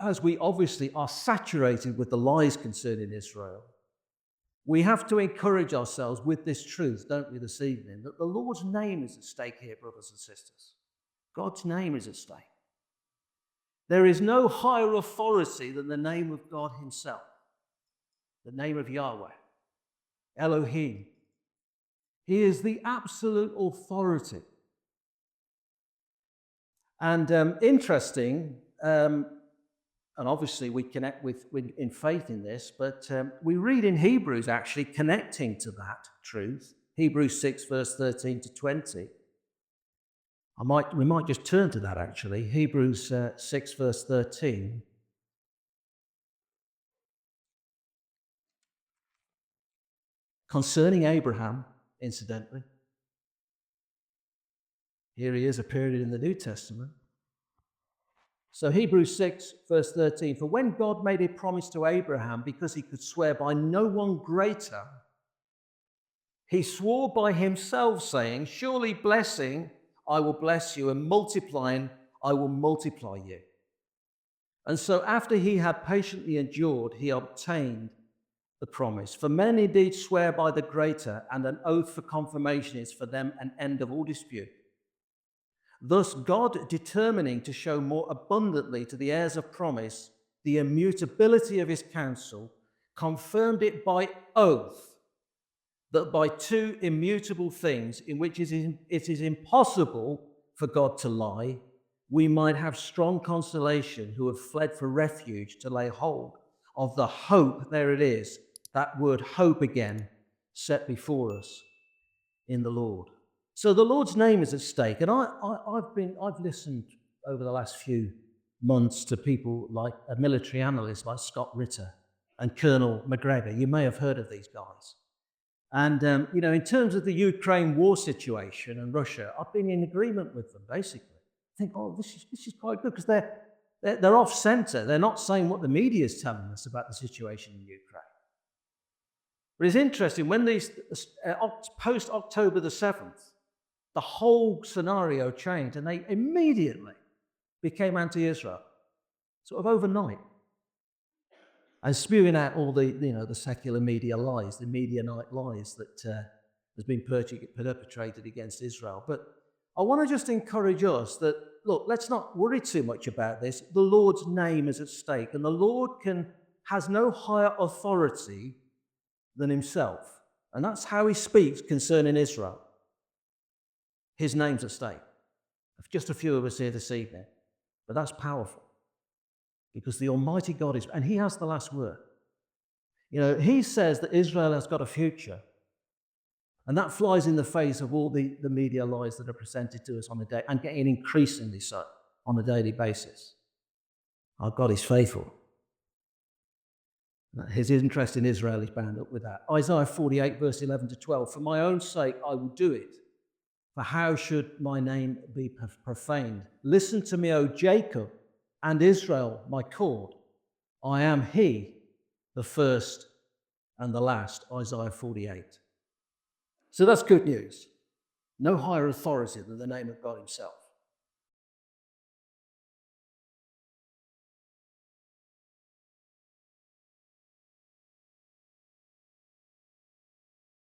as we obviously are saturated with the lies concerning Israel, we have to encourage ourselves with this truth, don't we, this evening, that the Lord's name is at stake here, brothers and sisters. God's name is at stake. There is no higher authority than the name of God himself, the name of Yahweh, Elohim. He is the absolute authority. And interesting, and obviously we connect with in faith in this, but we read in Hebrews actually connecting to that truth, Hebrews 6 verse 13 to 20. We might just turn to that actually, Hebrews 6 verse 13. Concerning Abraham, incidentally. Here he is appearing in the New Testament. So Hebrews 6 verse 13, for when God made a promise to Abraham, because he could swear by no one greater, he swore by himself, saying, surely blessing I will bless you, and multiplying I will multiply you. And so after he had patiently endured, he obtained the promise. For men indeed swear by the greater, and an oath for confirmation is for them an end of all dispute. Thus God, determining to show more abundantly to the heirs of promise the immutability of his counsel, confirmed it by oath, that by two immutable things in which it is impossible for God to lie, we might have strong consolation who have fled for refuge to lay hold of the hope, there it is, that word hope again, set before us in the Lord. So the Lord's name is at stake, and I've listened over the last few months to people like a military analyst like Scott Ritter and Colonel McGregor. You may have heard of these guys. And in terms of the Ukraine war situation and Russia, I've been in agreement with them basically. I think, this is quite good because they're off centre. They're not saying what the media is telling us about the situation in Ukraine. But it's interesting when these post October the 7th. The whole scenario changed, and they immediately became anti-Israel, sort of overnight, and spewing out all the secular media lies, the media night lies that has been perpetrated against Israel. But I want to just encourage us that, look, let's not worry too much about this. The Lord's name is at stake, and the Lord has no higher authority than himself, and that's how he speaks concerning Israel. His name's at stake. Just a few of us here this evening. But that's powerful. Because the Almighty God is, and he has the last word. He says that Israel has got a future. And that flies in the face of all the media lies that are presented to us on the day, and getting increasingly so on a daily basis. Our God is faithful. His interest in Israel is bound up with that. Isaiah 48, verse 11 to 12. For my own sake I will do it. For how should my name be profaned? Listen to me, O Jacob, and Israel, my cord. I am he, the first and the last, Isaiah 48. So that's good news. No higher authority than the name of God himself.